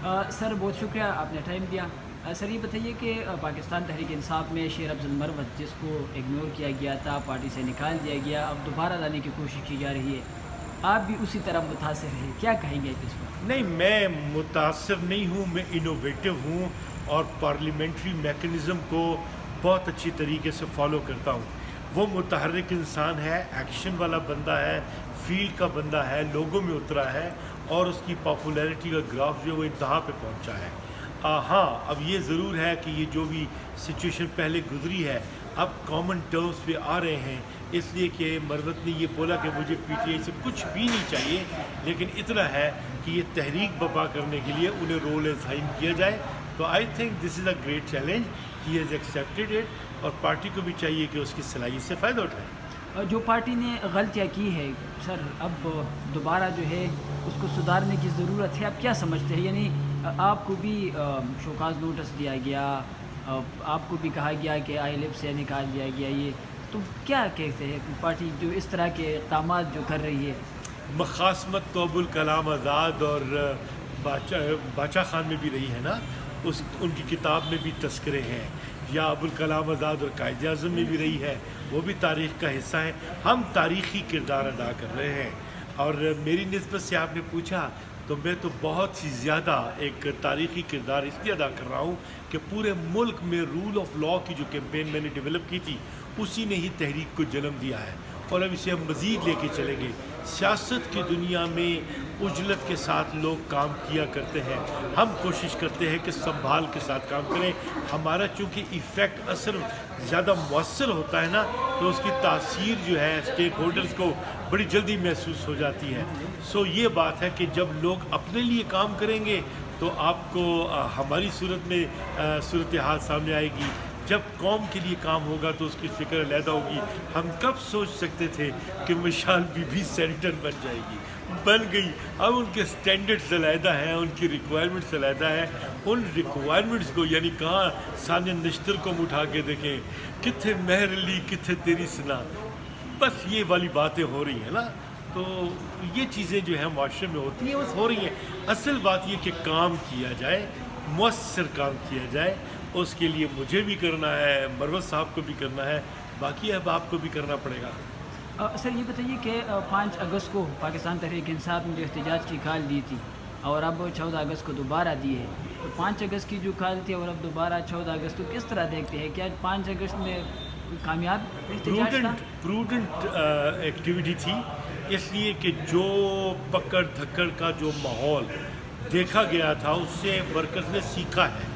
سر بہت شکریہ آپ نے ٹائم دیا۔ سر یہ بتائیے کہ پاکستان تحریک انصاف میں شیر افضل مروت جس کو اگنور کیا گیا تھا، پارٹی سے نکال دیا گیا، اب دوبارہ لانے کی کوشش کی جا رہی ہے، آپ بھی اسی طرح متاثر ہیں، کیا کہیں گے اس پر؟ نہیں، میں متاثر نہیں ہوں، میں انوویٹو ہوں اور پارلیمنٹری میکنزم کو بہت اچھی طریقے سے فالو کرتا ہوں۔ وہ متحرک انسان ہے، ایکشن والا بندہ ہے، فیلڈ کا بندہ ہے، لوگوں میں اترا ہے اور اس کی پاپولیرٹی کا گراف جو ہے وہ انتہا پہ پہنچا ہے۔ ہاں، اب یہ ضرور ہے کہ یہ جو بھی سچویشن پہلے گزری ہے اب کامن ٹرمز پہ آ رہے ہیں، اس لیے کہ مروت نے یہ بولا کہ مجھے پی ٹی آئی سے کچھ بھی نہیں چاہیے، لیکن اتنا ہے کہ یہ تحریک برپا کرنے کے لیے انہیں رول اسائن کیا جائے۔ تو I think this is a great challenge, he has accepted it, اور پارٹی کو بھی چاہیے کہ اس کی صلاحیت سے فائدہ اٹھائے۔ جو پارٹی نے غلطیاں کی ہے سر، اب دوبارہ جو ہے اس کو سدھارنے کی ضرورت ہے، آپ کیا سمجھتے ہیں؟ یعنی آپ کو بھی شوکاز نوٹس دیا گیا، آپ کو بھی کہا گیا کہ آئی لیب سے نکال دیا گیا، یہ تو کیا کہتے ہیں پارٹی جو اس طرح کے اقدامات جو کر رہی ہے؟ مخاصمت تو ابوالکلام آزاد اور باچا خان میں بھی رہی ہے نا، ان کی کتاب میں بھی تذکرے ہیں، یا ابوالکلام آزاد اور قائد اعظم میں بھی رہی ہے، وہ بھی تاریخ کا حصہ ہے۔ ہم تاریخی کردار ادا کر رہے ہیں، اور میری نسبت سے آپ نے پوچھا تو میں تو بہت ہی زیادہ ایک تاریخی کردار اس لیے ادا کر رہا ہوں کہ پورے ملک میں رول آف لاء کی جو کیمپین میں نے ڈیولپ کی تھی اسی نے ہی تحریک کو جنم دیا ہے، اور اب اسے ہم مزید لے کے چلیں گے۔ سیاست کی دنیا میں عجلت کے ساتھ لوگ کام کیا کرتے ہیں، ہم کوشش کرتے ہیں کہ سنبھال کے ساتھ کام کریں۔ ہمارا چونکہ ایفیکٹ اثر زیادہ مؤثر ہوتا ہے نا، تو اس کی تاثیر جو ہے اسٹیک ہولڈرز کو بڑی جلدی محسوس ہو جاتی ہے۔ سو یہ بات ہے کہ جب لوگ اپنے لیے کام کریں گے تو آپ کو ہماری صورت میں صورتحال سامنے آئے گی، جب قوم کے لیے کام ہوگا تو اس کی فکر علیحدہ ہوگی۔ ہم کب سوچ سکتے تھے کہ مشال بی بی سینیٹر بن جائے گی؟ بن گئی۔ اب ان کے سٹینڈرڈز علیحدہ ہیں، ان کی ریکوائرمنٹس علیحدہ ہیں، ان ریکوائرمنٹس کو یعنی کہاں ثانیہ نشتر کو ہم اٹھا کے دیکھیں، کتھے مہر علی کتھے تیری سنا، بس یہ والی باتیں ہو رہی ہیں نا۔ تو یہ چیزیں جو ہیں معاشرے میں ہوتی ہیں، بس ہو رہی ہیں۔ اصل بات یہ کہ کام کیا جائے، مؤثر کام کیا جائے، اس کے لیے مجھے بھی کرنا ہے، مروت صاحب کو بھی کرنا ہے، باقی اب آپ کو بھی کرنا پڑے گا۔ سر یہ بتائیے کہ 5 اگست کو پاکستان تحریک انصاف نے جو احتجاج کی کال دی تھی اور اب 14 اگست کو دوبارہ دی ہے، تو 5 اگست کی جو کال تھی اور اب دوبارہ 14 اگست کو کس طرح دیکھتے ہیں؟ کیا 5 اگست میں کامیاب احتجاج تھا؟ پروڈنٹ ایکٹیویٹی تھی، اس لیے کہ جو پکڑ دھکڑ کا جو ماحول دیکھا گیا تھا اس سے ورکرز نے سیکھا ہے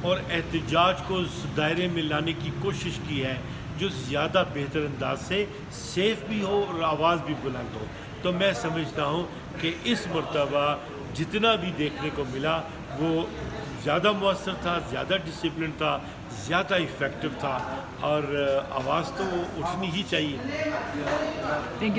اور احتجاج کو اس دائرے میں لانے کی کوشش کی ہے جو زیادہ بہتر انداز سے سیف بھی ہو اور آواز بھی بلند ہو۔ تو میں سمجھتا ہوں کہ اس مرتبہ جتنا بھی دیکھنے کو ملا وہ زیادہ مؤثر تھا، زیادہ ڈسپلن تھا، زیادہ ایفیکٹو تھا، اور آواز تو اٹھنی ہی چاہیے۔ Thank you.